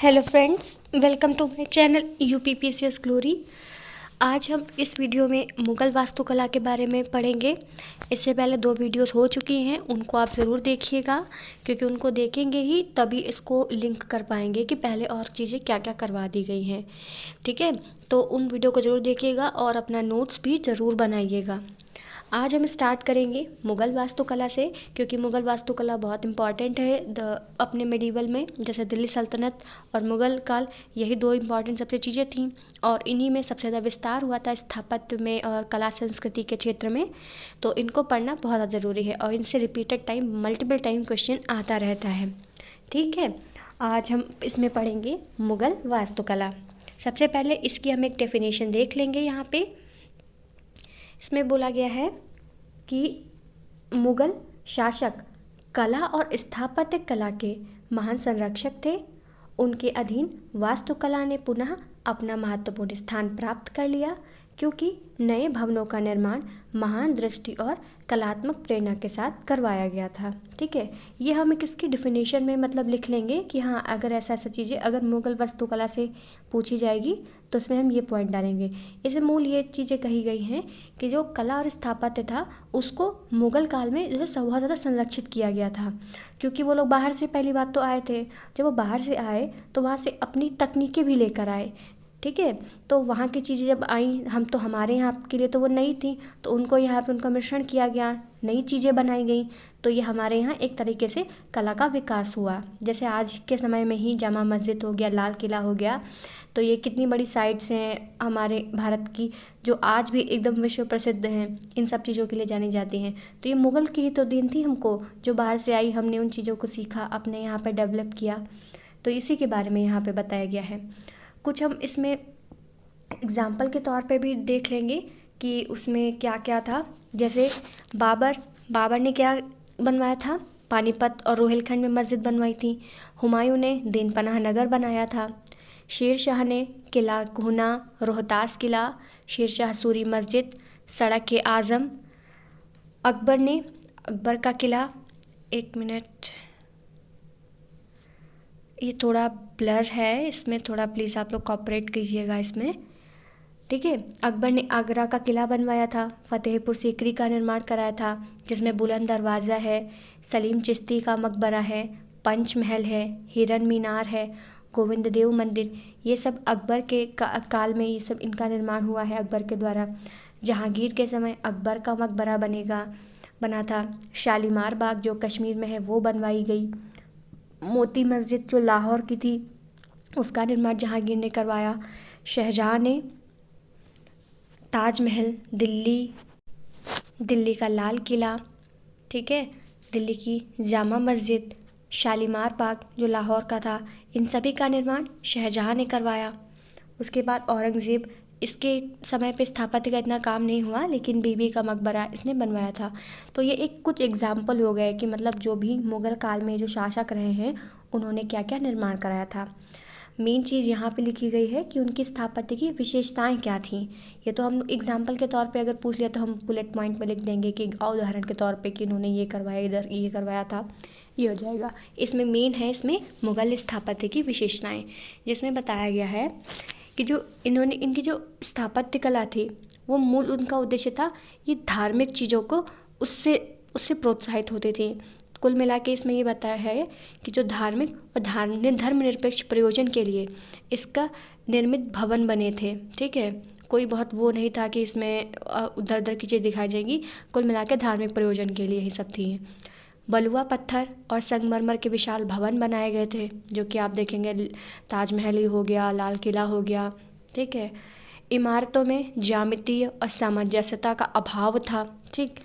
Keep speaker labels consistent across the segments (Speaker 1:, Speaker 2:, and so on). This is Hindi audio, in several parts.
Speaker 1: Hello friends, welcome to my channel UPPCS glory. आज हम इस वीडियो में मुग़ल वास्तुकला के बारे में पढ़ेंगे। इससे पहले 2 वीडियोस हो चुकी हैं, उनको आप ज़रूर देखिएगा क्योंकि उनको देखेंगे ही तभी इसको लिंक कर पाएंगे कि पहले और चीज़ें क्या क्या करवा दी गई हैं। ठीक है, तो उन वीडियो को ज़रूर देखिएगा और अपना नोट्स भी ज़रूर बनाइएगा। आज हम स्टार्ट करेंगे मुग़ल वास्तुकला से क्योंकि मुग़ल वास्तुकला बहुत इम्पॉर्टेंट है अपने मेडिवल में। जैसे दिल्ली सल्तनत और मुग़ल काल, यही 2 इम्पॉर्टेंट सबसे चीज़ें थीं और इन्हीं में सबसे ज़्यादा विस्तार हुआ था स्थापत्य में और कला संस्कृति के क्षेत्र में। तो इनको पढ़ना बहुत ज़्यादा ज़रूरी है और इनसे repeated time multiple time question आता रहता है। ठीक है, आज हम इसमें पढ़ेंगे मुग़ल वास्तुकला। सबसे पहले इसकी हम एक डेफिनेशन देख लेंगे। यहाँ पे इसमें बोला गया है कि मुग़ल शासक कला और स्थापत्य कला के महान संरक्षक थे। उनके अधीन वास्तुकला ने पुनः अपना महत्वपूर्ण स्थान प्राप्त कर लिया क्योंकि नए भवनों का निर्माण महान दृष्टि और कलात्मक प्रेरणा के साथ करवाया गया था। ठीक है, ये हम इसकी डिफिनेशन में मतलब लिख लेंगे कि हाँ, अगर ऐसा चीज़ें अगर मुग़ल वास्तुकला से पूछी जाएगी तो उसमें हम ये पॉइंट डालेंगे। इसमें मूल ये चीज़ें कही गई हैं कि जो कला और स्थापत्य था उसको मुग़ल काल में जो है बहुत ज़्यादा संरक्षित किया गया था क्योंकि वो लोग बाहर से पहली बात तो आए थे। जब वो बाहर से आए तो वहाँ से अपनी तकनीकें भी लेकर आए। ठीक है, तो वहाँ की चीज़ें जब आई हम तो हमारे यहाँ के लिए तो वो नई थी, तो उनको यहाँ पे उनका मिश्रण किया गया, नई चीज़ें बनाई गई, तो ये हमारे यहाँ एक तरीके से कला का विकास हुआ। जैसे आज के समय में ही जामा मस्जिद हो गया, लाल किला हो गया, तो ये कितनी बड़ी साइट्स हैं हमारे भारत की जो आज भी एकदम विश्व प्रसिद्ध हैं, इन सब चीज़ों के लिए जानी जाती हैं। तो ये मुग़ल की ही तो देन थी हमको, जो बाहर से आई, हमने उन चीज़ों को सीखा, अपने यहाँ पर डेवलप किया। तो इसी के बारे में यहाँ पर बताया गया है। कुछ हम इसमें एग्ज़ाम्पल के तौर पे भी देख लेंगे कि उसमें क्या क्या था। जैसे बाबर ने क्या बनवाया था, पानीपत और रोहिलखंड में मस्जिद बनवाई थी। हुमायूं ने दीनपनाह नगर बनाया था। शेर शाह ने किला कुहना, रोहतास किला, शेर शाह सूरी मस्जिद, सड़क ए आज़म। अकबर का किला, एक मिनट, ये थोड़ा ब्लर है, इसमें थोड़ा प्लीज़ आप लोग कोऑपरेट कीजिएगा इसमें। ठीक है, अकबर ने आगरा का किला बनवाया था। फतेहपुर सीकरी का निर्माण कराया था जिसमें बुलंद दरवाज़ा है। सलीम चिश्ती का मकबरा है, पंच महल है, हिरन मीनार है, गोविंद देव मंदिर। ये सब अकबर के काल में ये सब इनका निर्माण हुआ है अकबर के द्वारा। जहांगीर के समय अकबर का मकबरा बना था। शालीमार बाग जो कश्मीर में है वो बनवाई गई। मोती मस्जिद जो लाहौर की थी उसका निर्माण जहांगीर ने करवाया। शाहजहाँ ने ताजमहल, दिल्ली का लाल किला, ठीक है, दिल्ली की जामा मस्जिद, शालीमार बाग जो लाहौर का था, इन सभी का निर्माण शाहजहाँ ने करवाया। उसके बाद औरंगज़ेब, इसके समय पे स्थापत्य का इतना काम नहीं हुआ लेकिन बीबी का मकबरा इसने बनवाया था। तो ये एक कुछ एग्जाम्पल हो गए कि मतलब जो भी मुग़ल काल में जो शासक रहे हैं उन्होंने क्या क्या निर्माण कराया था। मेन चीज़ यहाँ पे लिखी गई है कि उनकी स्थापत्य की विशेषताएं क्या थीं। ये तो हम एग्जाम्पल के तौर पे अगर पूछ लिया तो हम बुलेट पॉइंट में लिख देंगे कि उदाहरण के तौर पे कि इन्होंने ये करवाया, इधर ये करवाया था, ये हो जाएगा। इसमें मेन है इसमें मुग़ल स्थापत्य की विशेषताएं, जिसमें बताया गया है कि जो इनकी जो स्थापत्य कला थी वो मूल उनका उद्देश्य था ये धार्मिक चीज़ों को उससे प्रोत्साहित होते थे। कुल मिला के इसमें ये बताया है कि जो धार्मिक और धर्मनिरपेक्ष प्रयोजन के लिए इसका निर्मित भवन बने थे। ठीक है, कोई बहुत वो नहीं था कि इसमें उधर उधर की चीज़ दिखाई जाएगी, कुल मिला के धार्मिक प्रयोजन के लिए ही सब थी। बलुआ पत्थर और संगमरमर के विशाल भवन बनाए गए थे जो कि आप देखेंगे ताजमहल ही हो गया, लाल किला हो गया। ठीक है, इमारतों में ज्यामितीय और सामंजस्यता का अभाव था। ठीक,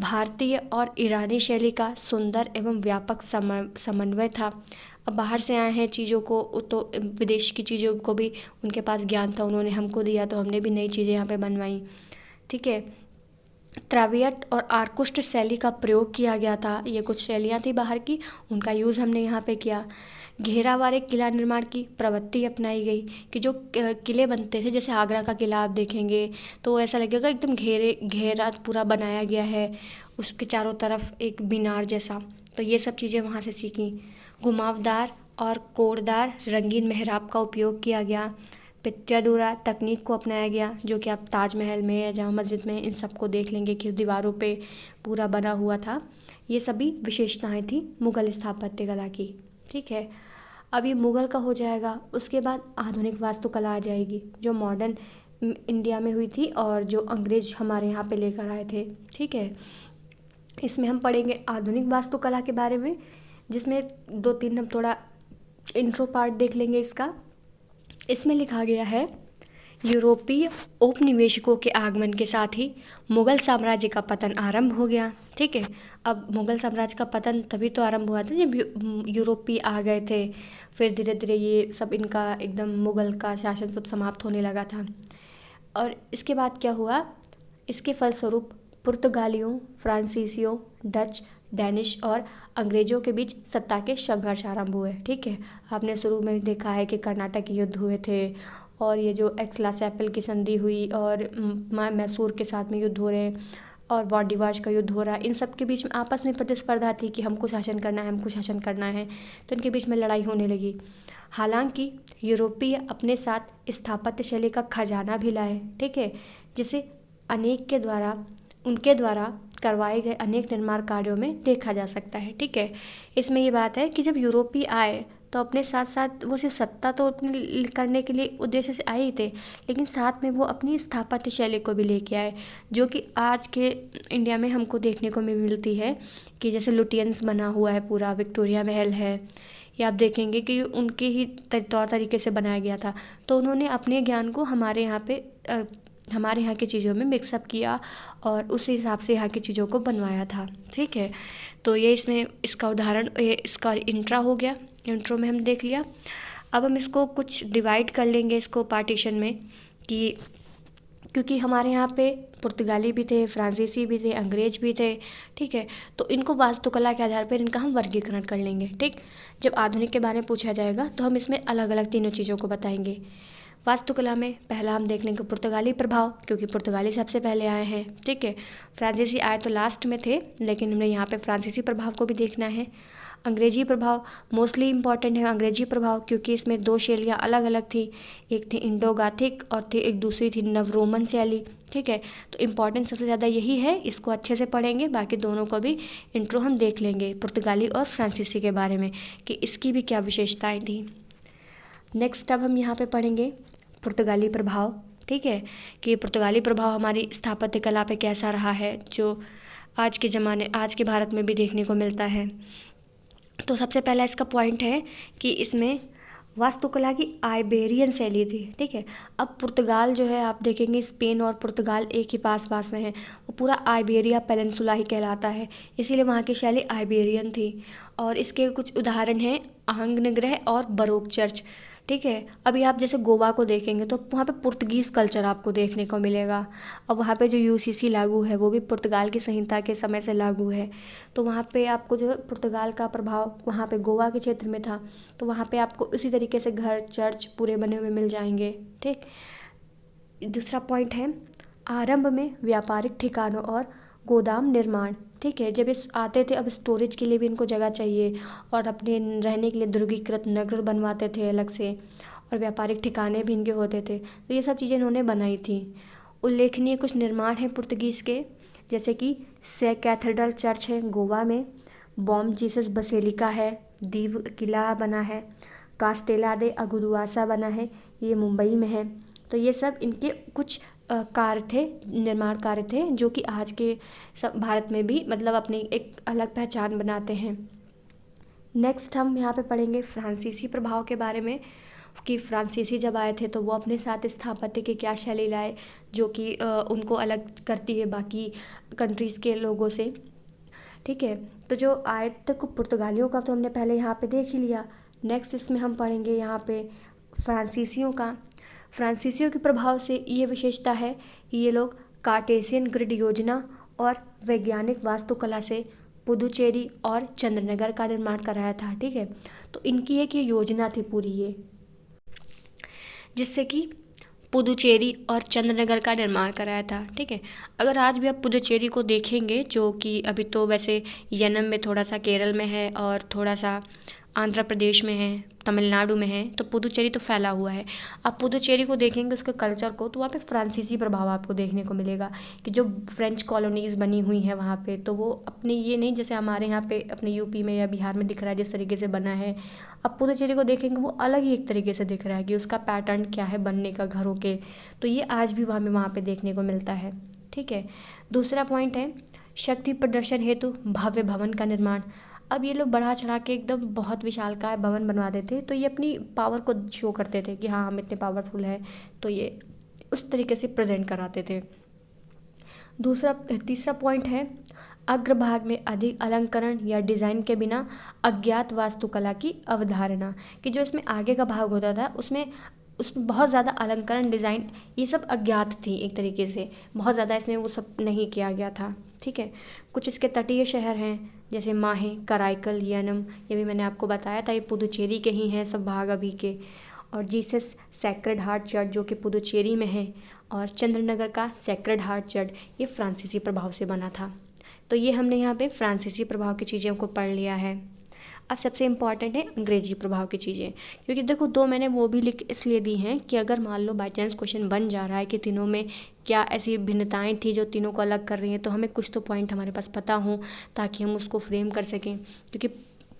Speaker 1: भारतीय और ईरानी शैली का सुंदर एवं व्यापक समन्वय था। अब बाहर से आए हैं चीज़ों को तो विदेश की चीज़ों को भी उनके पास ज्ञान था, उन्होंने हमको दिया तो हमने भी नई चीज़ें यहाँ पे बनवाई। ठीक है, त्रावियट और आर्कुष्ट शैली का प्रयोग किया गया था। ये कुछ शैलियाँ थी बाहर की, उनका यूज़ हमने यहाँ पे किया। घेरावारे किला निर्माण की प्रवृत्ति अपनाई गई कि जो किले बनते थे, जैसे आगरा का किला आप देखेंगे तो ऐसा लगेगा एकदम घेरा पूरा बनाया गया है, उसके चारों तरफ एक मीनार जैसा। तो ये सब चीज़ें वहाँ से सीखी। घुमावदार और कोरदार रंगीन मेहराब का उपयोग किया गया। पित्यादुरा तकनीक को अपनाया गया, जो कि आप ताजमहल में या जामा मस्जिद में इन सबको देख लेंगे कि दीवारों पे पूरा बना हुआ था। ये सभी विशेषताएं थी मुग़ल स्थापत्य कला की। ठीक है, अब ये मुग़ल का हो जाएगा। उसके बाद आधुनिक वास्तुकला आ जाएगी, जो मॉडर्न इंडिया में हुई थी और जो अंग्रेज हमारे यहाँ पे लेकर आए थे। ठीक है, इसमें हम पढ़ेंगे आधुनिक वास्तुकला के बारे में, जिसमें 2-3 हम थोड़ा इंट्रो पार्ट देख लेंगे इसका। इसमें लिखा गया है, यूरोपीय औपनिवेशिकों के आगमन के साथ ही मुग़ल साम्राज्य का पतन आरंभ हो गया। ठीक है, अब मुग़ल साम्राज्य का पतन तभी तो आरंभ हुआ था जब यूरोपीय आ गए थे। फिर धीरे धीरे ये सब इनका एकदम मुग़ल का शासन सब समाप्त होने लगा था। और इसके बाद क्या हुआ, इसके फलस्वरूप पुर्तगालियों, फ्रांसीसियों, डच, डैनिश और अंग्रेज़ों के बीच सत्ता के संघर्ष आरंभ हुए। ठीक है, आपने शुरू में देखा है कि कर्नाटक युद्ध हुए थे और ये जो एक्स-ला-चैपल की संधि हुई और मैसूर के साथ में युद्ध हो रहे हैं और वाडिवाश का युद्ध हो रहा है। इन सब के बीच में आपस में प्रतिस्पर्धा थी कि हमको शासन करना है, हमको शासन करना है, तो इनके बीच में लड़ाई होने लगी। हालांकि यूरोपीय अपने साथ स्थापत्य शैली का खजाना भी लाए। ठीक है, जिसे उनके द्वारा करवाए गए अनेक निर्माण कार्यों में देखा जा सकता है। ठीक है, इसमें ये बात है कि जब यूरोपीय आए तो अपने साथ साथ वो सिर्फ सत्ता तो अपने करने के लिए उद्देश्य से आए ही थे, लेकिन साथ में वो अपनी स्थापत्य शैली को भी लेके आए, जो कि आज के इंडिया में हमको देखने को मिलती है कि जैसे लुटियंस बना हुआ है, पूरा विक्टोरिया महल है, या आप देखेंगे कि उनके ही तौर तरीके से बनाया गया था। तो उन्होंने अपने ज्ञान को हमारे यहाँ की चीज़ों में मिक्सअप किया और उस हिसाब से यहाँ की चीज़ों को बनवाया था। ठीक है, तो ये इसमें इसका उदाहरण, ये इसका इंट्रा हो गया। इंट्रो में हम देख लिया। अब हम इसको कुछ डिवाइड कर लेंगे, इसको पार्टीशन में, कि क्योंकि हमारे यहाँ पे पुर्तगाली भी थे, फ्रांसीसी भी थे, अंग्रेज भी थे। ठीक है, तो इनको वास्तुकला के आधार पर इनका हम वर्गीकरण कर लेंगे। ठीक, जब आधुनिक के बारे में पूछा जाएगा तो हम इसमें अलग अलग तीनों चीज़ों को बताएंगे। वास्तुकला में पहला हम देख लेंगे पुर्तगाली प्रभाव, क्योंकि पुर्तगाली सबसे पहले आए हैं। ठीक है, फ्रांसीसी आए तो लास्ट में थे, लेकिन हमने यहाँ पे फ्रांसीसी प्रभाव को भी देखना है। अंग्रेजी प्रभाव मोस्टली इम्पॉर्टेंट है, अंग्रेजी प्रभाव, क्योंकि इसमें 2 शैलियाँ अलग अलग थी, एक थी इंडो गाथिक और एक दूसरी थी नव रोमन शैली। ठीक है, तो इम्पॉर्टेंट सबसे ज़्यादा यही है, इसको अच्छे से पढ़ेंगे। बाकी दोनों को भी इंट्रो हम देख लेंगे, पुर्तगाली और फ्रांसीसी के बारे में, कि इसकी भी क्या विशेषताएँ थी। नेक्स्ट अब हम यहाँ पे पढ़ेंगे पुर्तगाली प्रभाव। ठीक है, कि पुर्तगाली प्रभाव हमारी स्थापत्य कला पे कैसा रहा है, जो आज के भारत में भी देखने को मिलता है। तो सबसे पहला इसका पॉइंट है कि इसमें वास्तुकला की आइबेरियन शैली थी। ठीक है, अब पुर्तगाल जो है, आप देखेंगे स्पेन और पुर्तगाल एक ही पास में है, वो पूरा आइबेरिया पेनिनसुला ही कहलाता है, इसीलिए वहाँ की शैली आइबेरियन थी। और इसके कुछ उदाहरण हैं आग्नेय और बरोक चर्च। ठीक है, अभी आप जैसे गोवा को देखेंगे तो वहाँ पे पुर्तगीज़ कल्चर आपको देखने को मिलेगा, और वहाँ पे जो यूसीसी लागू है वो भी पुर्तगाल की संहिता के समय से लागू है। तो वहाँ पे आपको जो पुर्तगाल का प्रभाव वहाँ पे गोवा के क्षेत्र में था, तो वहाँ पे आपको इसी तरीके से घर, चर्च पूरे बने हुए मिल जाएंगे। ठीक, दूसरा पॉइंट है आरंभ में व्यापारिक ठिकानों और गोदाम निर्माण। ठीक है, जब इस आते थे, अब स्टोरेज के लिए भी इनको जगह चाहिए और अपने रहने के लिए दुर्गीकृत नगर बनवाते थे अलग से, और व्यापारिक ठिकाने भी इनके होते थे। तो ये सब चीज़ें इन्होंने बनाई थी। उल्लेखनीय कुछ निर्माण हैं पुर्तगीज़ के, जैसे कि से कैथेड्रल चर्च है गोवा में, बॉम जीसस बसेलिका है, दीव किला बना है, कास्टेला दे अगुदुआसा बना है, ये मुंबई में है। तो ये सब इनके कुछ कार्य थे, निर्माण कार्य थे, जो कि आज के सब भारत में भी मतलब अपनी एक अलग पहचान बनाते हैं। नेक्स्ट हम यहाँ पे पढ़ेंगे फ्रांसीसी प्रभाव के बारे में, कि फ्रांसीसी जब आए थे तो वो अपने साथ स्थापत्य की क्या शैली लाए, जो कि उनको अलग करती है बाकी कंट्रीज़ के लोगों से। ठीक है, तो जो आए तक पुर्तगालियों का तो हमने पहले यहाँ पे देख ही लिया। नेक्स्ट इसमें हम पढ़ेंगे यहाँ पे फ्रांसीसियों का। फ्रांसीसियों के प्रभाव से ये विशेषता है कि ये लोग कार्टेशियन ग्रिड योजना और वैज्ञानिक वास्तुकला से पुदुचेरी और चंद्रनगर का निर्माण कराया था। ठीक है, तो इनकी एक ये योजना थी पूरी, ये जिससे कि पुदुचेरी और चंद्रनगर का निर्माण कराया था। ठीक है, अगर आज भी आप पुदुचेरी को देखेंगे, जो कि अभी तो वैसे यनम में थोड़ा सा केरल में है और थोड़ा सा आंध्र प्रदेश में है, तमिलनाडु में है, तो पुदुचेरी तो फैला हुआ है। आप पुदुचेरी को देखेंगे, उसके कल्चर को, तो वहाँ पे फ्रांसीसी प्रभाव आपको देखने को मिलेगा कि जो फ्रेंच कॉलोनीज़ बनी हुई हैं वहाँ पे, तो वो अपने ये नहीं जैसे हमारे यहाँ पे अपने यूपी में या बिहार में दिख रहा है जिस तरीके से बना है, अब पुदुचेरी को देखेंगे वो अलग ही एक तरीके से दिख रहा है कि उसका पैटर्न क्या है बनने का घरों के, तो ये आज भी वहाँ पे देखने को मिलता है। ठीक है, दूसरा पॉइंट है शक्ति प्रदर्शन हेतु भव्य भवन का निर्माण। अब ये लोग बढ़ा चढ़ा के एकदम बहुत विशालकाय भवन बनवा देते, तो ये अपनी पावर को शो करते थे कि हाँ हम इतने पावरफुल हैं, तो ये उस तरीके से प्रेजेंट कराते थे। तीसरा पॉइंट है अग्रभाग में अधिक अलंकरण या डिज़ाइन के बिना अज्ञात वास्तुकला की अवधारणा, कि जो इसमें आगे का भाग होता था उसमें बहुत ज़्यादा अलंकरण डिज़ाइन ये सब अज्ञात थी एक तरीके से, बहुत ज़्यादा इसमें वो सब नहीं किया गया था। ठीक है, कुछ इसके तटीय शहर हैं जैसे माहे, कराईकल, यानम, ये भी मैंने आपको बताया था, ये पुदुचेरी के ही हैं सब भाग अभी के। और जीसस सैक्रेड हार्ट चर्च जो कि पुदुचेरी में है, और चंद्रनगर का सैक्रेड हार्ट चर्च ये फ्रांसीसी प्रभाव से बना था। तो ये हमने यहाँ पे फ्रांसीसी प्रभाव की चीज़ों को पढ़ लिया है। अब सबसे इम्पॉर्टेंट है अंग्रेजी प्रभाव की चीज़ें, क्योंकि देखो दो मैंने वो भी लिख इसलिए दी हैं कि अगर मान लो बाई चांस क्वेश्चन बन जा रहा है कि तीनों में क्या ऐसी भिन्नताएं थी जो तीनों को अलग कर रही हैं, तो हमें कुछ तो पॉइंट हमारे पास पता हो ताकि हम उसको फ्रेम कर सकें। क्योंकि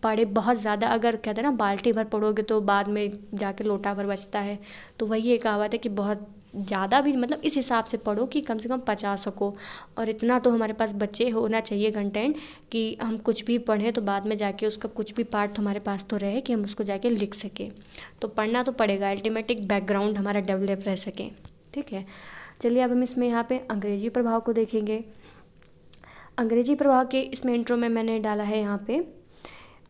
Speaker 1: पढ़े बहुत ज़्यादा अगर कहते हैं ना बाल्टी भर पढ़ोगे तो बाद में जाके लोटा भर बचता है, तो वही एक कहावत है कि बहुत ज़्यादा भी मतलब इस हिसाब से पढ़ो कि कम से कम पचा सको, और इतना तो हमारे पास बच्चे होना चाहिए कंटेंट कि हम कुछ भी पढ़ें तो बाद में जाके उसका कुछ भी पार्ट हमारे पास तो रहे कि हम उसको जाके लिख सकें। तो पढ़ना तो पड़ेगा, अल्टीमेट एक बैकग्राउंड हमारा डेवलप रह सके। ठीक है, चलिए अब हम इसमें यहाँ पे अंग्रेजी प्रभाव को देखेंगे। अंग्रेजी प्रभाव के इसमें इंट्रो में मैंने डाला है यहाँ पे,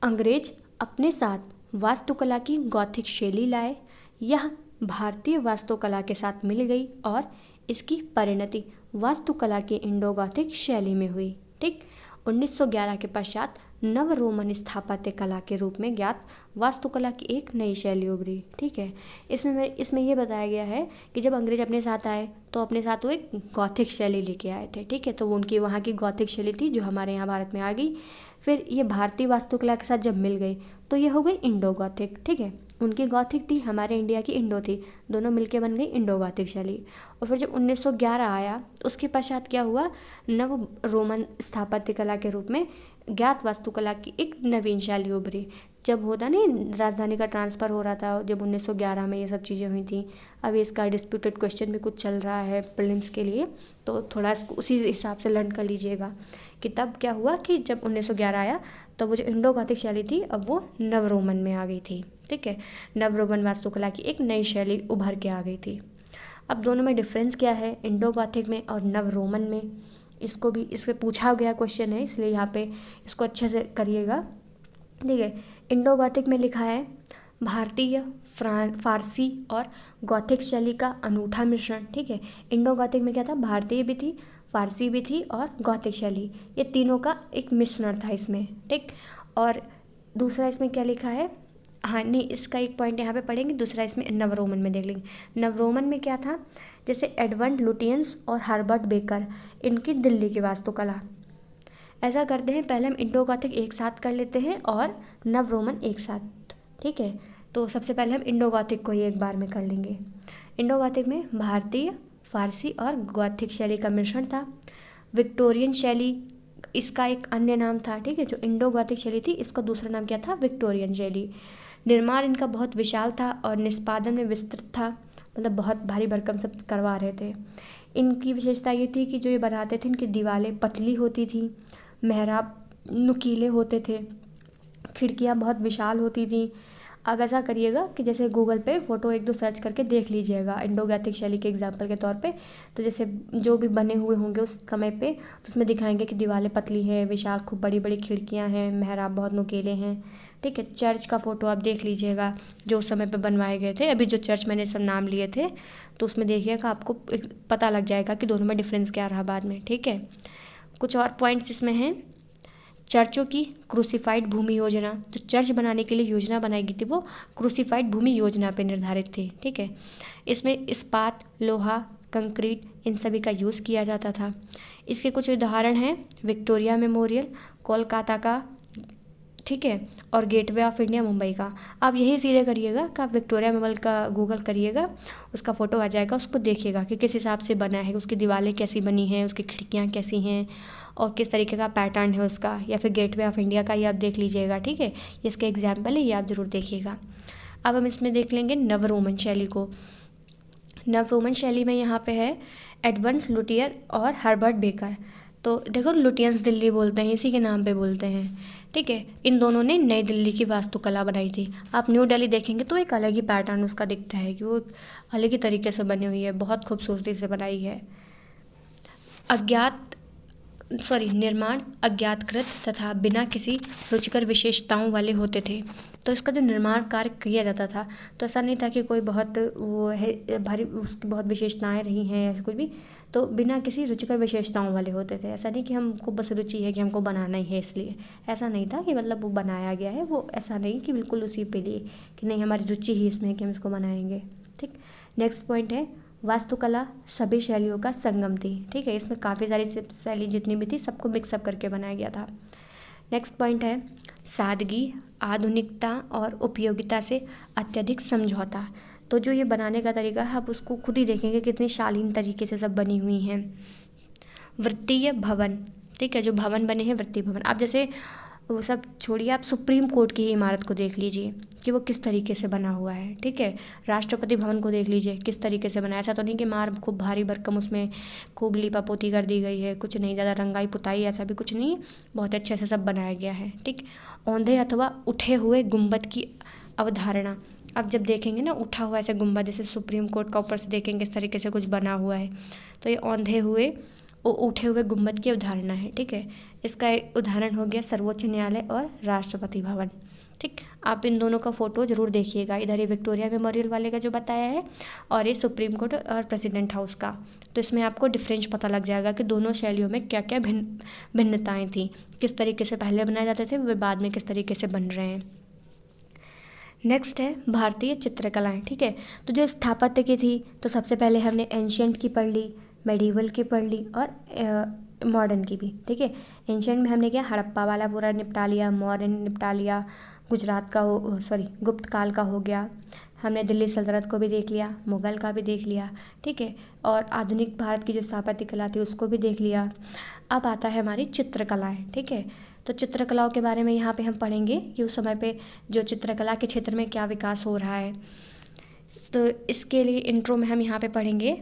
Speaker 1: अंग्रेज अपने साथ वास्तुकला की गॉथिक शैली लाए, यह भारतीय वास्तुकला के साथ मिल गई और इसकी परिणति वास्तुकला की इंडो गॉथिक शैली में हुई। ठीक, 1911 के पश्चात नव रोमन स्थापत्य कला के रूप में ज्ञात वास्तुकला की एक नई शैली उभरी। ठीक है, इसमें ये बताया गया है कि जब अंग्रेज अपने साथ आए तो अपने साथ वो एक गॉथिक शैली लेके आए थे। ठीक है, तो वो उनकी वहाँ की गॉथिक शैली थी जो हमारे यहाँ भारत में आ गई। फिर ये भारतीय वास्तुकला के साथ जब मिल गई तो ये हो गई इंडो गॉथिक। ठीक है, उनकी गॉथिक थी, हमारे इंडिया की इंडो थी, दोनों मिलके बन गई इंडो गॉथिक शैली। और फिर जब 1911 आया उसके पश्चात क्या हुआ, नव रोमन स्थापत्य कला के रूप में ज्ञात वास्तुकला की एक नवीन शैली उभरी। जब होता नहीं राजधानी का ट्रांसफ़र हो रहा था, जब 1911 में ये सब चीज़ें हुई थी। अभी इसका डिस्प्यूटेड क्वेश्चन भी कुछ चल रहा है प्रीलिम्स के लिए, तो थोड़ा इसको उसी हिसाब से लर्न कर लीजिएगा कि तब क्या हुआ कि जब 1911 आया तो वो जो इंडो गॉथिक शैली थी अब वो नव रोमन में आ गई थी। ठीक है, नव रोमन वास्तुकला की एक नई शैली उभर के आ गई थी। अब दोनों में डिफरेंस क्या है, इंडो गॉथिक में और नव रोमन में, इसको भी इसमें पूछा गया क्वेश्चन है, इसलिए यहाँ पे इसको अच्छे से करिएगा। ठीक है, इंडो गॉथिक में लिखा है भारतीय, फारसी और गॉथिक शैली का अनूठा मिश्रण। ठीक है, इंडो गॉथिक में क्या था, भारतीय भी थी, फारसी भी थी और गॉथिक शैली, ये तीनों का एक मिश्रण था इसमें। ठीक, और दूसरा इसमें क्या लिखा है, हाँ नहीं इसका एक पॉइंट यहाँ पे पढ़ेंगे, दूसरा इसमें नव रोमन में देख लेंगे। नव रोमन में क्या था, जैसे एडवर्ड लुटियंस और हर्बर्ट बेकर, इनकी दिल्ली की वास्तुकला। ऐसा करते हैं, पहले हम इंडो गॉथिक एक साथ कर लेते हैं और नव रोमन एक साथ। ठीक है, तो सबसे पहले हम इंडो गॉथिक को ही एक बार में कर लेंगे। इंडो गॉथिक में भारतीय, फारसी और गॉथिक शैली का मिश्रण था। विक्टोरियन शैली इसका एक अन्य नाम था। ठीक है, जो इंडो गॉथिक शैली थी इसका दूसरा नाम क्या था, विक्टोरियन शैली। निर्माण इनका बहुत विशाल था और निष्पादन में विस्तृत था, मतलब बहुत भारी भरकम सब करवा रहे थे। इनकी विशेषता ये थी कि जो ये बनाते थे इनकी दीवारें पतली होती थी, मेहराब नुकीले होते थे, खिड़कियाँ बहुत विशाल होती थी। अब ऐसा करिएगा कि जैसे गूगल पे फ़ोटो एक दो सर्च करके देख लीजिएगा इंडो गॉथिक शैली के एग्जाम्पल के तौर पे, तो जैसे जो भी बने हुए होंगे उस समय पे तो उसमें दिखाएंगे कि दीवारें पतली हैं, विशाल खूब बड़ी बड़ी खिड़कियां हैं, मेहराब बहुत नुकीले हैं। ठीक है, चर्च का फ़ोटो आप देख लीजिएगा जो उस समय पे बनवाए गए थे। अभी जो चर्च मैंने सब नाम लिए थे तो उसमें देखिएगा आपको पता लग जाएगा कि दोनों में डिफरेंस क्या रहा बाद में। ठीक है, कुछ और पॉइंट्स इसमें हैं। चर्चों की क्रूसिफाइड भूमि योजना, जो चर्च बनाने के लिए योजना बनाई गई थी वो क्रूसिफाइड भूमि योजना पे निर्धारित थी। ठीक है, इसमें इस्पात, लोहा, कंक्रीट इन सभी का यूज़ किया जाता था। इसके कुछ उदाहरण हैं, विक्टोरिया मेमोरियल, कोलकाता का ठीक है, और गेटवे ऑफ इंडिया मुंबई का। आप यही सीधे करिएगा कि आप विक्टोरिया मेमोरियल का गूगल करिएगा, उसका फ़ोटो आ जाएगा, उसको देखिएगा कि किस हिसाब से बना है, उसकी दीवारें कैसी बनी हैं, उसकी खिड़कियाँ कैसी हैं और किस तरीके का पैटर्न है उसका, या फिर गेटवे ऑफ इंडिया का ही आप देख लीजिएगा। ठीक है, ये इसका एग्जाम्पल है, ये आप ज़रूर देखिएगा। अब हम इसमें देख लेंगे नव रोमन शैली को। नव रोमन शैली में यहाँ पे है एडवर्ड लुटियर और हर्बर्ट बेकर। तो देखो, लुटियंस दिल्ली बोलते हैं, इसी के नाम पे बोलते हैं। ठीक है, इन दोनों ने नई दिल्ली की वास्तुकला बनाई थी। आप न्यू दिल्ली देखेंगे तो एक अलग ही पैटर्न उसका दिखता है कि वो अलग ही तरीके से बनी हुई है, बहुत खूबसूरती से बनाई है। निर्माण अज्ञातकृत तथा बिना किसी रुचिकर विशेषताओं वाले होते थे। तो इसका जो निर्माण कार्य किया जाता था तो ऐसा नहीं था कि कोई बहुत वो है भारी, उसकी बहुत विशेषताएं रही हैं ऐसा कुछ भी, तो बिना किसी रुचिकर विशेषताओं वाले होते थे। ऐसा नहीं कि हमको बस रुचि है कि हमको बनाना ही है इसलिए, ऐसा नहीं था कि मतलब वो बनाया गया है, वो ऐसा नहीं कि बिल्कुल उसी पे लिए कि नहीं हमारी रुचि ही इसमें है कि हम इसको बनाएंगे। ठीक, नेक्स्ट पॉइंट है वास्तुकला सभी शैलियों का संगम थी। ठीक है, इसमें काफ़ी सारी शैली जितनी भी थी सबको मिक्सअप करके बनाया गया था। नेक्स्ट पॉइंट है सादगी, आधुनिकता और उपयोगिता से अत्यधिक समझौता। तो जो ये बनाने का तरीका है आप उसको खुद ही देखेंगे कितनी शालीन तरीके से सब बनी हुई हैं। वृत्तीय भवन, ठीक है, जो भवन बने हैं वृत्तीय भवन। आप जैसे वो सब छोड़िए, आप सुप्रीम कोर्ट की इमारत को देख लीजिए कि वो किस तरीके से बना हुआ है। ठीक है, राष्ट्रपति भवन को देख लीजिए किस तरीके से बना है। ऐसा तो नहीं कि मार खूब भारी भरकम उसमें खूब लीपापोती कर दी गई है, कुछ नहीं, ज़्यादा रंगाई पुताई ऐसा भी कुछ नहीं, बहुत अच्छे से सब बनाया गया है। ठीक, औंधे अथवा उठे हुए गुंबद की अवधारणा। अब जब देखेंगे ना उठा हुआ ऐसे गुंबद, जैसे सुप्रीम कोर्ट का ऊपर से देखेंगे इस तरीके से कुछ बना हुआ है, तो ये औंधे हुए उठे हुए गुंबद की अवधारणा है। ठीक है, इसका एक उदाहरण हो गया सर्वोच्च न्यायालय और राष्ट्रपति भवन। ठीक, आप इन दोनों का फ़ोटो ज़रूर देखिएगा, इधर ये विक्टोरिया मेमोरियल वाले का जो बताया है और ये सुप्रीम कोर्ट और प्रेसिडेंट हाउस का। तो इसमें आपको डिफरेंस पता लग जाएगा कि दोनों शैलियों में क्या क्या भिन्नताएँ थी, किस तरीके से पहले बनाए जाते थे वे बाद में किस तरीके से बन रहे हैं। नेक्स्ट है भारतीय चित्रकलाएँ। ठीक है, तो जो स्थापत्य की थी तो सबसे पहले हमने एंशियंट की पढ़ ली, मेडिवल की पढ़ ली और मॉडर्न की भी। ठीक है, एंशियंट में हमने क्या हड़प्पा वाला पूरा निपटा लिया, मॉडर्न निपटा लिया, गुजरात का गुप्त काल का हो गया, हमने दिल्ली सल्तनत को भी देख लिया, मुग़ल का भी देख लिया। ठीक है, और आधुनिक भारत की जो स्थापत्य कला थी उसको भी देख लिया। अब आता है हमारी चित्रकलाएँ। ठीक है, तो चित्रकलाओं के बारे में यहाँ पे हम पढ़ेंगे कि उस समय पे जो चित्रकला के क्षेत्र में क्या विकास हो रहा है। तो इसके लिए इंट्रो में हम यहाँ पे पढ़ेंगे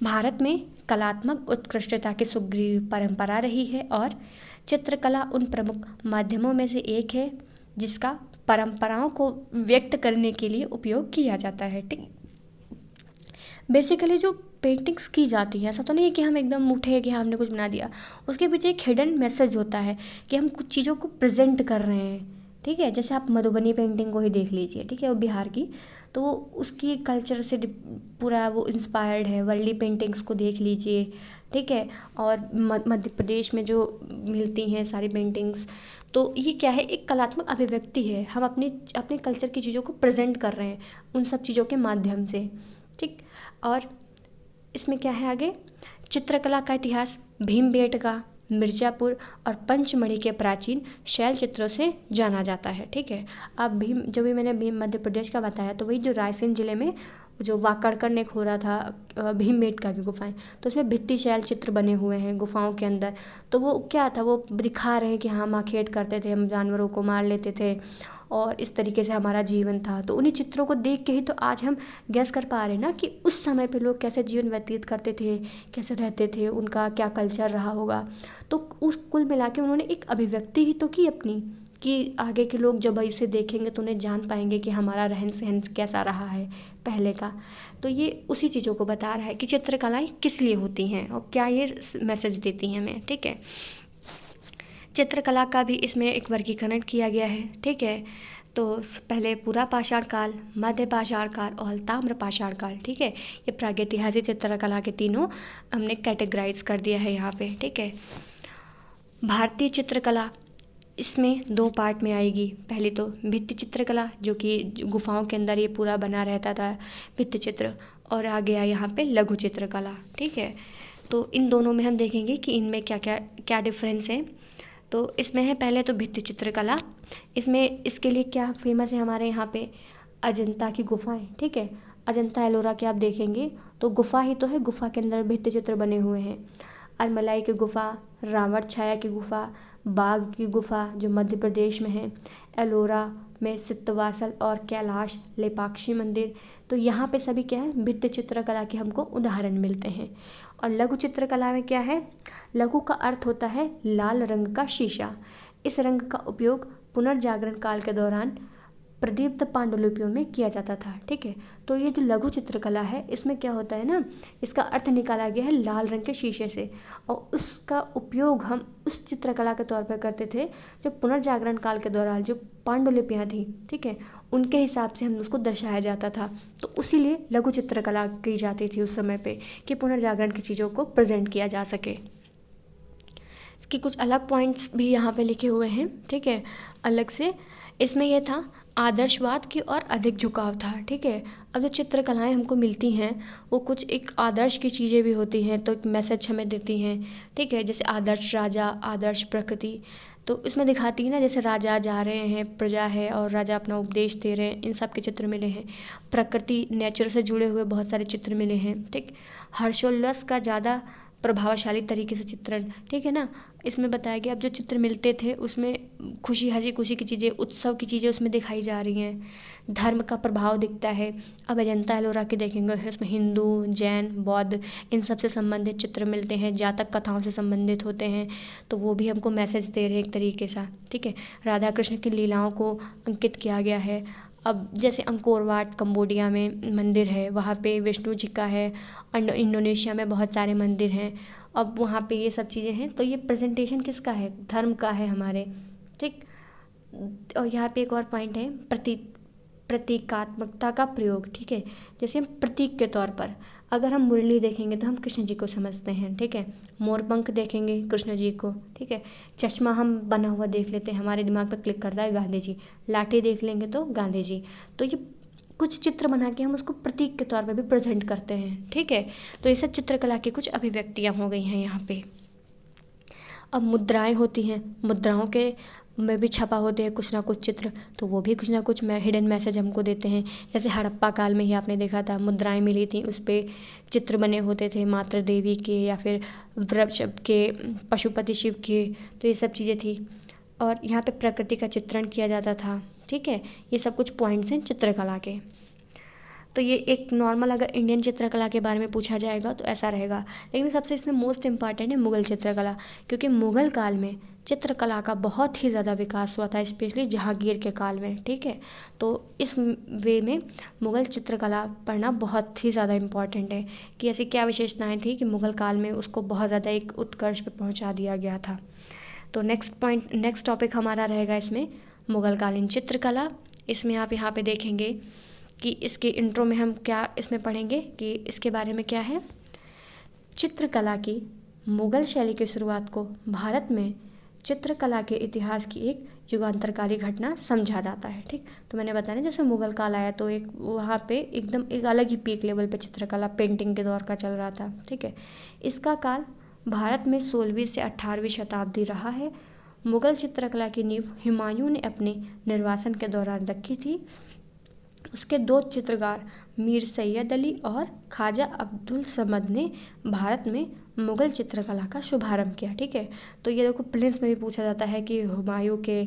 Speaker 1: भारत में कलात्मक उत्कृष्टता की सुग्रीव परंपरा रही है और चित्रकला उन प्रमुख माध्यमों में से एक है जिसका परंपराओं को व्यक्त करने के लिए उपयोग किया जाता है। ठीक, बेसिकली जो पेंटिंग्स की जाती है ऐसा तो नहीं है कि हम एकदम उठे कि हमने कुछ बना दिया, उसके पीछे एक हिडन मैसेज होता है कि हम कुछ चीज़ों को प्रेजेंट कर रहे हैं। ठीक है, जैसे आप मधुबनी पेंटिंग को ही देख लीजिए, ठीक है, वो बिहार की, तो वो उसकी कल्चर से पूरा वो इंस्पायर्ड है। वर्ली पेंटिंग्स को देख लीजिए, ठीक है, और मध्य प्रदेश में जो मिलती हैं सारी पेंटिंग्स, तो ये क्या है, एक कलात्मक अभिव्यक्ति है। हम अपने कल्चर की चीज़ों को प्रेजेंट कर रहे हैं उन सब चीज़ों के माध्यम से। ठीक, और इसमें क्या है आगे, चित्रकला का इतिहास भीमबेटका, मिर्ज़ापुर और पंचमढ़ी के प्राचीन शैल चित्रों से जाना जाता है। ठीक है, अब जो भी मैंने भीम मध्य प्रदेश का बताया, तो वही जो रायसेन ज़िले में जो वाकड़कर ने खोदा था भीमबेटका की गुफाएं, तो उसमें भित्ति शैल चित्र बने हुए हैं गुफाओं के अंदर। तो वो क्या था, वो दिखा रहे हैं कि हम आखेट करते थे, हम जानवरों को मार लेते थे और इस तरीके से हमारा जीवन था। तो उन्हीं चित्रों को देख के ही तो आज हम गैस कर पा रहे हैं ना कि उस समय पे लोग कैसे जीवन व्यतीत करते थे, कैसे रहते थे, उनका क्या कल्चर रहा होगा। तो उस कुल मिला के उन्होंने एक अभिव्यक्ति ही तो की अपनी, कि आगे के लोग जब इसे देखेंगे तो उन्हें जान पाएंगे कि हमारा रहन सहन कैसा रहा है पहले का। तो ये उसी चीज़ों को बता रहा है कि चित्रकलाएँ किस लिए होती हैं और क्या ये मैसेज देती हैं हमें। ठीक है, चित्रकला का भी इसमें एक वर्गीकरण किया गया है। ठीक है, तो पहले पूरा पाषाण काल, मध्य पाषाण काल और ताम्र पाषाण काल। ठीक है, ये प्रागैतिहासिक चित्रकला के तीनों हमने कैटेगराइज कर दिया है यहाँ पे। ठीक है, भारतीय चित्रकला इसमें 2 पार्ट में आएगी। पहली तो भित्ति चित्रकला, जो कि गुफाओं के अंदर ये पूरा बना रहता था भित्ति चित्र, और आ गया यहाँ पे लघु चित्रकला। ठीक है, तो इन दोनों में हम देखेंगे कि इनमें क्या क्या डिफरेंस है। तो इसमें है पहले तो भित्ति चित्रकला। इसमें इसके लिए क्या फेमस है हमारे यहाँ पे, अजंता की गुफाएं, ठीक है। अजंता एलोरा के आप देखेंगे तो गुफा ही तो है, गुफा के अंदर भित्ति चित्र बने हुए हैं। अरमलाई की गुफा, रावण छाया की गुफा, बाघ की गुफा जो मध्य प्रदेश में है, एलोरा में सिद्धवासल और कैलाश लेपाक्षी मंदिर। तो यहाँ पे सभी क्या है, भित्ति चित्रकला के हमको उदाहरण मिलते हैं। और लघु चित्रकला में क्या है, लघु का अर्थ होता है लाल रंग का शीशा। इस रंग का उपयोग पुनर्जागरण काल के दौरान प्रदीप्त पांडुलिपियों में किया जाता था, ठीक है। तो ये जो लघु चित्रकला है इसमें क्या होता है ना, इसका अर्थ निकाला गया है लाल रंग के शीशे से, और उसका उपयोग हम उस चित्रकला के तौर पर करते थे जो पुनर्जागरण काल के दौरान जो पांडुलिपियाँ थी, ठीक है, उनके हिसाब से हम उसको दर्शाया जाता था। तो उसीलिए लघु चित्रकला की जाती थी उस समय पे, कि पुनर्जागरण की चीज़ों को प्रेजेंट किया जा सके। इसके कुछ अलग पॉइंट्स भी यहाँ पे लिखे हुए हैं, ठीक है, अलग से। इसमें यह था आदर्शवाद की ओर अधिक झुकाव था, ठीक है। अब जो चित्रकलाएं हमको मिलती हैं वो कुछ एक आदर्श की चीज़ें भी होती हैं, तो एक मैसेज हमें देती हैं, ठीक है। जैसे आदर्श राजा, आदर्श प्रकृति, तो इसमें दिखाती है ना, जैसे राजा जा रहे हैं, प्रजा है और राजा अपना उपदेश दे रहे हैं, इन सब के चित्र मिले हैं। प्रकृति, नेचर से जुड़े हुए बहुत सारे चित्र मिले हैं, ठीक। हर्षोल्लास का ज़्यादा प्रभावशाली तरीके से चित्रण, ठीक है ना। इसमें बताया गया अब जो चित्र मिलते थे उसमें खुशी, हंसी खुशी की चीज़ें, उत्सव की चीज़ें उसमें दिखाई जा रही हैं। धर्म का प्रभाव दिखता है। अब अजंता एलोरा के देखेंगे उसमें हिंदू, जैन, बौद्ध इन सब से संबंधित चित्र मिलते हैं, जातक कथाओं से संबंधित होते हैं, तो वो भी हमको मैसेज दे रहे हैं एक तरीके से, ठीक है। राधा कृष्ण की लीलाओं को अंकित किया गया है। अब जैसे अंकोर वाट कंबोडिया में मंदिर है, वहाँ पे विष्णु जी का है। इंडोनेशिया में बहुत सारे मंदिर हैं, अब वहाँ पे ये सब चीज़ें हैं। तो ये प्रेजेंटेशन किसका है, धर्म का है हमारे, ठीक। और यहाँ पे एक और पॉइंट है प्रतीकात्मकता का प्रयोग, ठीक है। जैसे हम प्रतीक के तौर पर अगर हम मुरली देखेंगे तो हम कृष्ण जी को समझते हैं, ठीक है। मोरपंख देखेंगे कृष्ण जी को, ठीक है। चश्मा हम बना हुआ देख लेते हैं, हमारे दिमाग पर क्लिक करता है गांधी जी। लाठी देख लेंगे तो गांधी जी। तो ये कुछ चित्र बना के हम उसको प्रतीक के तौर पर भी प्रेजेंट करते हैं, ठीक है। तो ये सब चित्रकला की कुछ अभिव्यक्तियाँ हो गई हैं यहाँ पे। अब मुद्राएं होती हैं, मुद्राओं के में भी छपा होते हैं कुछ ना कुछ चित्र, तो वो भी कुछ ना कुछ हिडन मैसेज हमको देते हैं। जैसे हड़प्पा काल में ही आपने देखा था मुद्राएं मिली थी, उस पर चित्र बने होते थे मातृ देवी के या फिर वृक्ष के, पशुपति शिव के, तो ये सब चीज़ें थी। और यहाँ पे प्रकृति का चित्रण किया जाता था, ठीक है। ये सब कुछ पॉइंट्स हैं चित्रकला के। तो ये एक नॉर्मल अगर इंडियन चित्रकला के बारे में पूछा जाएगा तो ऐसा रहेगा। लेकिन सबसे इसमें मोस्ट इम्पॉर्टेंट है मुग़ल चित्रकला, क्योंकि मुग़ल काल में चित्रकला का बहुत ही ज़्यादा विकास हुआ था, स्पेशली जहांगीर के काल में, ठीक है। तो इस वे में मुग़ल चित्रकला पढ़ना बहुत ही ज़्यादा इम्पॉर्टेंट है कि ऐसी क्या विशेषताएँ थी कि मुग़ल काल में उसको बहुत ज़्यादा एक उत्कर्ष पर पहुँचा दिया गया था। तो नेक्स्ट टॉपिक हमारा रहेगा इसमें मुग़लकालीन चित्रकला। इसमें आप यहाँ पे देखेंगे कि इसके इंट्रो में हम क्या इसमें पढ़ेंगे कि इसके बारे में क्या है। चित्रकला की मुग़ल शैली की शुरुआत को भारत में चित्रकला के इतिहास की एक युगांतरकारी घटना समझा जाता है, ठीक। तो मैंने बताया जैसे मुग़ल काल आया तो एक वहाँ पे एकदम एक अलग ही पीक लेवल पे चित्रकला पेंटिंग के दौर का चल रहा था, ठीक है। इसका काल भारत में 16वीं से 18वीं शताब्दी रहा है। मुग़ल चित्रकला की नींव हुमायूं ने अपने निर्वासन के दौरान रखी थी। उसके दो चित्रकार मीर सैयद अली और ख्वाजा अब्दुल समद ने भारत में मुग़ल चित्रकला का शुभारंभ किया, ठीक है। तो ये देखो प्रिलिम्स में भी पूछा जाता है कि हुमायूं के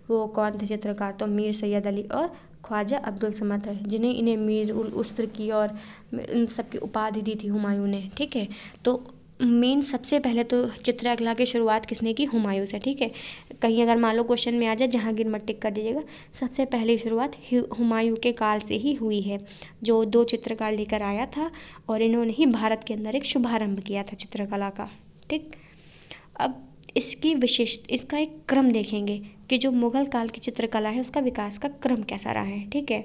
Speaker 1: वो कौन थे चित्रकार, तो मीर सैयद अली और ख्वाजा अब्दुल समद है, जिन्हें इन्हें मीर उल उस्र की और इन सब की उपाधि दी थी हुमायूं ने, ठीक है। तो मेन सबसे पहले तो चित्रकला की शुरुआत किसने की, हुमायूं से, ठीक है। कहीं अगर मान लो क्वेश्चन में आ जाए जहांगीर मत टिक कर दीजिएगा, सबसे पहले शुरुआत हुमायूं के काल से ही हुई है, जो दो चित्रकार लेकर आया था और इन्होंने ही भारत के अंदर एक शुभारंभ किया था चित्रकला का, ठीक। अब इसका एक क्रम देखेंगे कि जो मुग़ल काल की चित्रकला है उसका विकास का क्रम कैसा रहा है, ठीक है।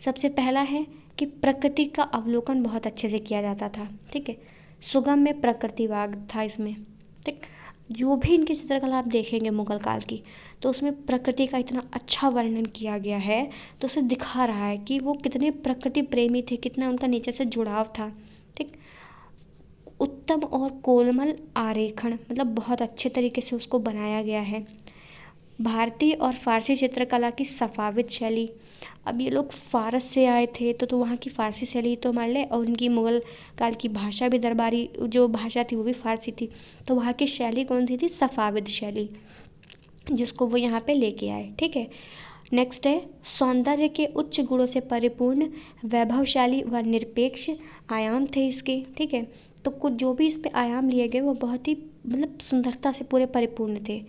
Speaker 1: सबसे पहला है कि प्रकृति का अवलोकन बहुत अच्छे से किया जाता था, ठीक है। सुगम में प्रकृतिवाद था इसमें, ठीक। जो भी इनकी चित्रकला आप देखेंगे मुग़ल काल की, तो उसमें प्रकृति का इतना अच्छा वर्णन किया गया है, तो उसे दिखा रहा है कि वो कितने प्रकृति प्रेमी थे, कितना उनका नेचर से जुड़ाव था, ठीक। उत्तम और कोमल आरेखण, मतलब बहुत अच्छे तरीके से उसको बनाया गया है। भारतीय और फारसी चित्रकला की सफाविद शैली, अब ये लोग फारस से आए थे तो वहाँ की फारसी शैली तो मान ले, और उनकी मुग़ल काल की भाषा भी दरबारी जो भाषा थी वो भी फारसी थी। तो वहाँ की शैली कौन सी थी? सफाविद शैली, जिसको वो यहाँ पे लेके आए। ठीक है, नेक्स्ट है सौंदर्य के उच्च गुणों से परिपूर्ण, वैभवशाली व निरपेक्ष आयाम थे इसके। ठीक है, तो कुछ जो भी इस पे आयाम लिए गए वो बहुत ही मतलब सुंदरता से पूरे परिपूर्ण थे।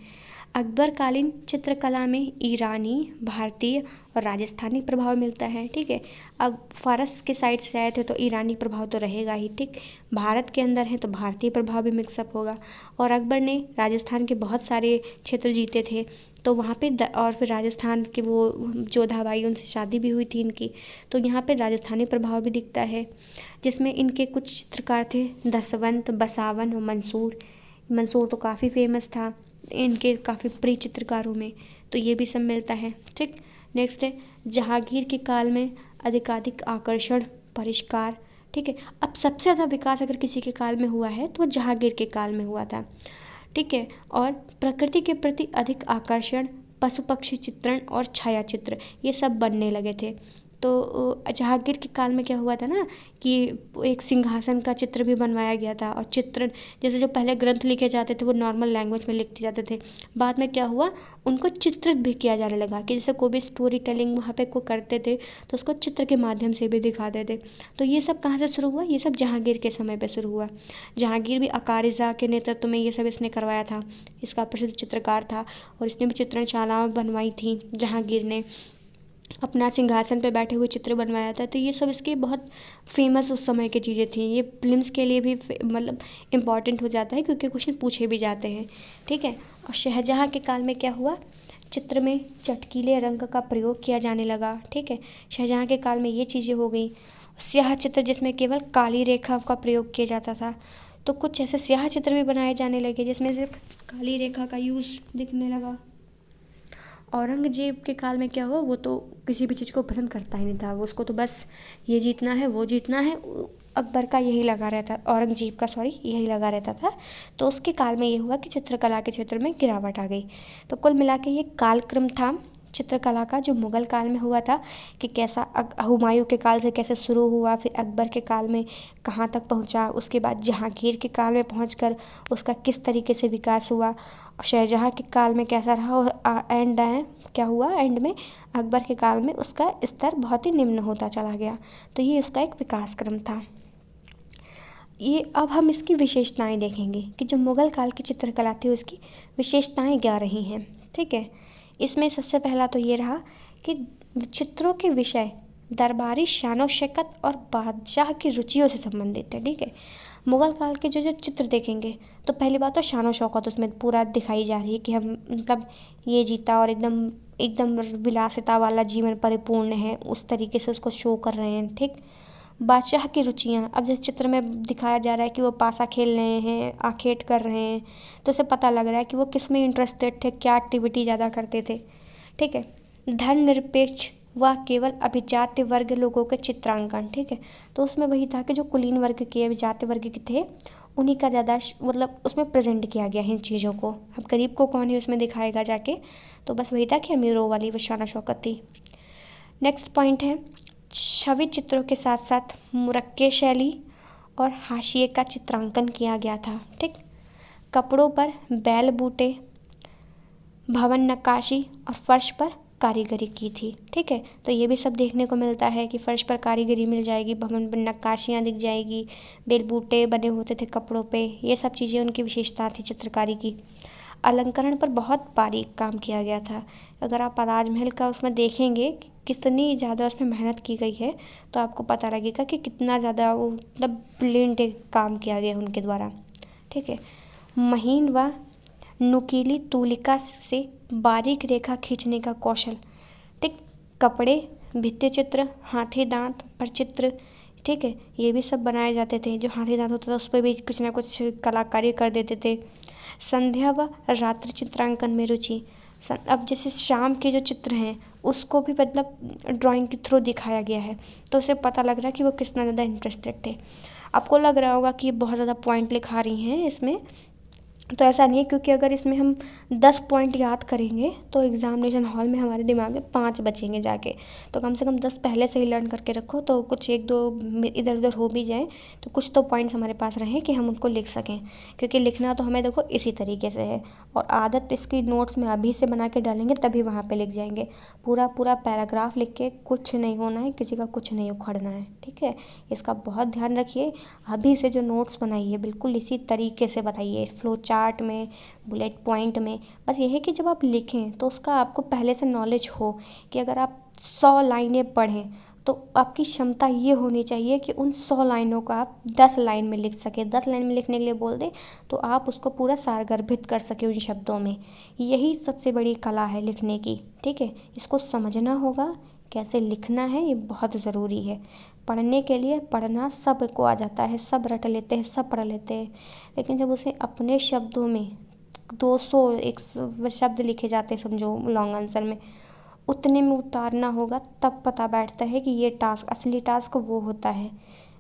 Speaker 1: अकबरकालीन चित्रकला में ईरानी, भारतीय और राजस्थानी प्रभाव मिलता है। ठीक है, अब फारस के साइड से आए थे तो ईरानी प्रभाव तो रहेगा ही। ठीक, भारत के अंदर है तो भारतीय प्रभाव भी मिक्सअप होगा। और अकबर ने राजस्थान के बहुत सारे क्षेत्र जीते थे तो वहाँ पे और फिर राजस्थान के वो जोधाबाई, उनसे शादी भी हुई थी इनकी, तो यहाँ पे राजस्थानी प्रभाव भी दिखता है। जिसमें इनके कुछ चित्रकार थे दसवंत, बसावन और मंसूर। मंसूर तो काफ़ी फेमस था इनके काफ़ी प्रिय चित्रकारों में, तो ये भी सब मिलता है। ठीक, नेक्स्ट है जहांगीर के काल में अधिकाधिक आकर्षण, परिष्कार। ठीक है, अब सबसे ज़्यादा विकास अगर किसी के काल में हुआ है तो वो जहांगीर के काल में हुआ था। ठीक है, और प्रकृति के प्रति अधिक आकर्षण, पशु पक्षी चित्रण और छायाचित्र ये सब बनने लगे थे। तो जहांगीर के काल में क्या हुआ था ना कि एक सिंहासन का चित्र भी बनवाया गया था, और चित्रण जैसे जो पहले ग्रंथ लिखे जाते थे वो नॉर्मल लैंग्वेज में लिखते जाते थे, बाद में क्या हुआ उनको चित्रित भी किया जाने लगा कि जैसे कोई भी स्टोरी टेलिंग वहाँ पे को करते थे तो उसको चित्र के माध्यम से भी दिखाते थे। तो ये सब कहाँ से शुरू हुआ? ये सब जहांगीर के समय पर शुरू हुआ। जहांगीर भी अकारिजा के नेतृत्व में ये सब इसने करवाया था, इसका प्रसिद्ध चित्रकार था और इसने भी चित्रणशालाएँ बनवाई थी। जहांगीर ने अपना सिंहासन पे बैठे हुए चित्र बनवाया था, तो ये सब इसके बहुत फेमस उस समय की चीज़ें थी। ये फिल्म्स के लिए भी मतलब इम्पॉर्टेंट हो जाता है क्योंकि क्वेश्चन पूछे भी जाते हैं। ठीक है, और शाहजहाँ के काल में क्या हुआ? चित्र में चटकीले रंग का प्रयोग किया जाने लगा। ठीक है, शाहजहाँ के काल में ये चीज़ें हो गई। स्याह चित्र जिसमें केवल काली रेखा का प्रयोग किया जाता था, तो कुछ ऐसे स्याह चित्र भी बनाए जाने लगे जिसमें सिर्फ काली रेखा का यूज़ दिखने लगा। औरंगजेब के काल में क्या हुआ? वो तो किसी भी चीज़ को पसंद करता ही नहीं था, वो उसको तो बस ये जीतना है वो जीतना है। अकबर का यही लगा रहता, औरंगजेब का यही लगा रहता था। तो उसके काल में ये हुआ कि चित्रकला के क्षेत्र में गिरावट आ गई। तो कुल मिला के ये कालक्रम था चित्रकला का जो मुग़ल काल में हुआ था कि कैसा हुमायूं के काल से कैसे शुरू हुआ, फिर अकबर के काल में कहाँ तक पहुँचा, उसके बाद जहांगीर के काल में पहुँचकर उसका किस तरीके से विकास हुआ, शाहजहाँ के काल में कैसा रहा और एंड क्या हुआ एंड में अकबर के काल में उसका स्तर बहुत ही निम्न होता चला गया। तो ये उसका एक विकास क्रम था। ये अब हम इसकी विशेषताएं देखेंगे कि जो मुग़ल काल की चित्रकला थी उसकी विशेषताएं क्या रही हैं। ठीक है, इसमें सबसे पहला तो ये रहा कि चित्रों के विषय दरबारी शानो शौकत और बादशाह की रुचियों से संबंधित है। ठीक है, मुग़ल काल के जो जो चित्र देखेंगे तो पहली बात तो शानो शौकत उसमें पूरा दिखाई जा रही है कि हम मतलब ये जीता और एकदम एकदम विलासिता वाला जीवन परिपूर्ण है, उस तरीके से उसको शो कर रहे हैं। ठीक, बादशाह की रुचियाँ, अब जिस चित्र में दिखाया जा रहा है कि वो पासा खेल रहे हैं, आखेट कर रहे हैं, तो उसे पता लग रहा है कि वो किस में इंटरेस्टेड थे, क्या एक्टिविटी ज़्यादा करते थे। ठीक है, धर्मनिरपेक्ष व केवल अभिजात्य वर्ग लोगों के चित्रांकन। ठीक है, तो उसमें वही था कि जो कुलीन वर्ग के अभिजात्य वर्ग के थे उन्हीं का ज़्यादा मतलब उसमें प्रेजेंट किया गया है इन चीज़ों को। अब गरीब को कौन है उसमें दिखाएगा जाके, तो बस वही था कि अमीरों वाली शानो शौकत थी। नेक्स्ट पॉइंट है छवि चित्रों के साथ साथ मुरक्के शैली और हाशिए का चित्रांकन किया गया था। ठीक, कपड़ों पर बैल बूटे, भवन नक्काशी और फर्श पर कारीगरी की थी। ठीक है, तो ये भी सब देखने को मिलता है कि फर्श पर कारीगरी मिल जाएगी, भवन पर नक्काशियाँ दिख जाएगी, बेल बूटे बने होते थे कपड़ों पे, ये सब चीज़ें उनकी विशेषता थी चित्रकारी की। अलंकरण पर बहुत बारीक काम किया गया था। अगर आप ताजमहल का उसमें देखेंगे कितनी ज़्यादा उसमें मेहनत की गई है तो आपको पता लगेगा कि कितना ज़्यादा वो मतलब ब्रिलियंट काम किया गया उनके द्वारा। ठीक है, महीन व नुकीली तूलिका से बारीक रेखा खींचने का कौशल। ठीक, कपड़े, भित्ति चित्र, हाथी दांत पर चित्र। ठीक है, ये भी सब बनाए जाते थे। जो हाथी दांत होता था उस पर भी कुछ ना कुछ कलाकारी कर देते थे। संध्या व रात्रि चित्रांकन में रुचि, अब जैसे शाम के जो चित्र हैं उसको भी मतलब ड्राइंग के थ्रू दिखाया गया है, तो उसे पता लग रहा है कि वो कितना ज़्यादा इंटरेस्टेड थे। आपको लग रहा होगा कि ये बहुत ज़्यादा पॉइंट लिखा रही हैं इसमें, तो ऐसा नहीं है, क्योंकि अगर इसमें हम 10 पॉइंट याद करेंगे तो एग्ज़ामिनेशन हॉल में हमारे दिमाग में 5 बचेंगे जाके। तो कम से कम 10 पहले से ही लर्न करके रखो, तो कुछ 1-2 इधर उधर हो भी जाए तो कुछ तो पॉइंट्स हमारे पास रहें कि हम उनको लिख सकें, क्योंकि लिखना तो हमें देखो इसी तरीके से है। और आदत इसकी नोट्स में अभी से बना के डालेंगे तभी वहाँ पर लिख जाएंगे। पूरा पूरा पैराग्राफ लिख के कुछ नहीं होना है, किसी का कुछ नहीं उखड़ना है, ठीक है। इसका बहुत ध्यान रखिए। अभी से जो नोट्स बनाइए बिल्कुल इसी तरीके से बताइए, फ्लो चार्ट में, बुलेट पॉइंट में। बस ये है कि जब आप लिखें तो उसका आपको पहले से नॉलेज हो कि अगर आप 100 लाइनें पढ़ें तो आपकी क्षमता ये होनी चाहिए कि उन 100 लाइनों को आप 10 लाइन में लिख सकें। 10 लाइन में लिखने के लिए बोल दें तो आप उसको पूरा सारगर्भित कर सकें उन शब्दों में। यही सबसे बड़ी कला है लिखने की, ठीक है। इसको समझना होगा, कैसे लिखना है, ये बहुत ज़रूरी है। पढ़ने के लिए पढ़ना सबको आ जाता है, सब रट लेते हैं, सब पढ़ लेते हैं, लेकिन जब उसे अपने शब्दों में 200 एक शब्द लिखे जाते हैं समझो लॉन्ग आंसर में, उतने में उतारना होगा, तब पता बैठता है कि ये टास्क, असली टास्क वो होता है।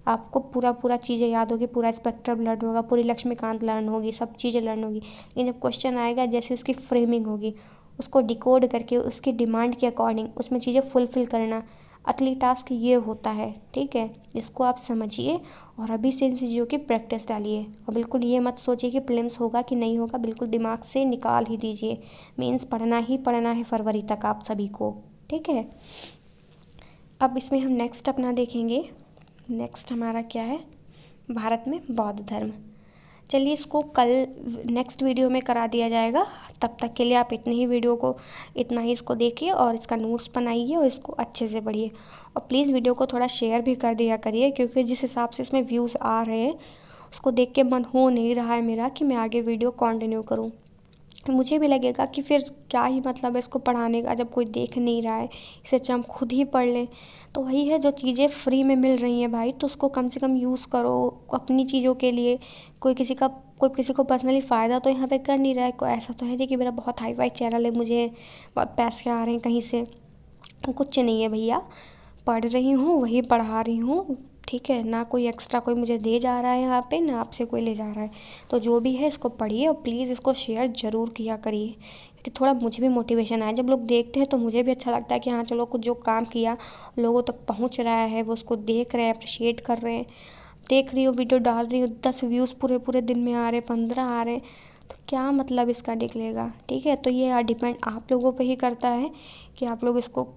Speaker 1: आपको पूरा पूरा चीज़ें याद होगी, पूरा स्पेक्ट्रम लर्न होगा, पूरी लक्ष्मीकांत लर्न होगी, सब चीज़ें लर्न होगी, लेकिन जब क्वेश्चन आएगा जैसे उसकी फ्रेमिंग होगी, उसको डिकोड करके उसकी डिमांड के अकॉर्डिंग उसमें चीज़ें फुलफ़िल करना, असली टास्क ये होता है, ठीक है। इसको आप समझिए और अभी से इन चीज़ों की प्रैक्टिस डालिए। और बिल्कुल ये मत सोचिए कि प्रीलिम्स होगा कि नहीं होगा, बिल्कुल दिमाग से निकाल ही दीजिए। मीन्स पढ़ना ही पढ़ना है फरवरी तक आप सभी को, ठीक है। अब इसमें हम नेक्स्ट अपना देखेंगे। नेक्स्ट हमारा क्या है, भारत में बौद्ध धर्म। चलिए इसको कल नेक्स्ट वीडियो में करा दिया जाएगा। तब तक के लिए आप इतना ही इसको देखिए और इसका नोट्स बनाइए और इसको अच्छे से पढ़िए। और प्लीज़ वीडियो को थोड़ा शेयर भी कर दिया करिए, क्योंकि जिस हिसाब से इसमें व्यूज़ आ रहे हैं उसको देख के मन हो नहीं रहा है मेरा कि मैं आगे वीडियो कंटिन्यू करूँ। मुझे भी लगेगा कि फिर क्या ही मतलब है इसको पढ़ाने का जब कोई देख नहीं रहा है, इससे अच्छा हम खुद ही पढ़ लें। तो वही है, जो चीज़ें फ्री में मिल रही हैं भाई, तो उसको कम से कम यूज़ करो अपनी चीज़ों के लिए। कोई किसी को पर्सनली फ़ायदा तो यहाँ पे कर नहीं रहा है। कोई ऐसा तो है नहीं कि मेरा बहुत हाई फाई चैनल है, मुझे बहुत पैसे आ रहे हैं कहीं से, कुछ नहीं है भैया। पढ़ रही हूँ, वही पढ़ा रही हूँ, ठीक है ना। कोई एक्स्ट्रा कोई मुझे दे जा रहा है यहाँ पे, ना आपसे कोई ले जा रहा है। तो जो भी है इसको पढ़िए और प्लीज़ इसको शेयर ज़रूर किया करिए, क्योंकि थोड़ा मुझे भी मोटिवेशन आए। जब लोग देखते हैं तो मुझे भी अच्छा लगता है कि हाँ चलो कुछ जो काम किया लोगों तक पहुँच रहा है, वो उसको देख रहे हैं, अप्रिशिएट कर रहे हैं। देख रही हूँ वीडियो डाल रही हूँ, 10 व्यूज़ पूरे पूरे दिन में आ रहे, 15 आ रहे, तो क्या मतलब इसका निकलेगा, ठीक है। तो ये डिपेंड आप लोगों पे ही करता है कि आप लोग इसको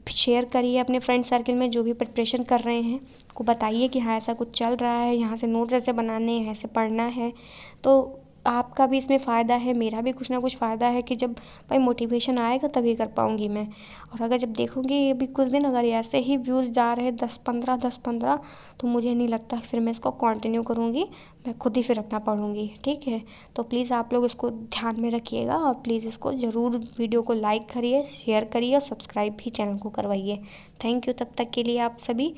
Speaker 1: शेयर करिए अपने फ्रेंड सर्कल में, जो भी प्रिपरेशन कर रहे हैं को बताइए कि हाँ ऐसा कुछ चल रहा है, यहाँ से नोट्स ऐसे बनाने हैं, ऐसे पढ़ना है। तो आपका भी इसमें फ़ायदा है, मेरा भी कुछ ना कुछ फ़ायदा है कि जब भाई मोटिवेशन आएगा तभी कर पाऊँगी मैं। और अगर जब देखूँगी अभी कुछ दिन अगर ऐसे ही व्यूज़ जा रहे 10-15 तो मुझे नहीं लगता फिर मैं इसको कंटिन्यू करूँगी, मैं खुद ही फिर अपना पढ़ूँगी, ठीक है। तो प्लीज़ आप लोग इसको ध्यान में रखिएगा और प्लीज़ इसको ज़रूर वीडियो को लाइक करिए, शेयर करिए और सब्सक्राइब भी चैनल को करवाइए। थैंक यू तब तक के लिए आप सभी।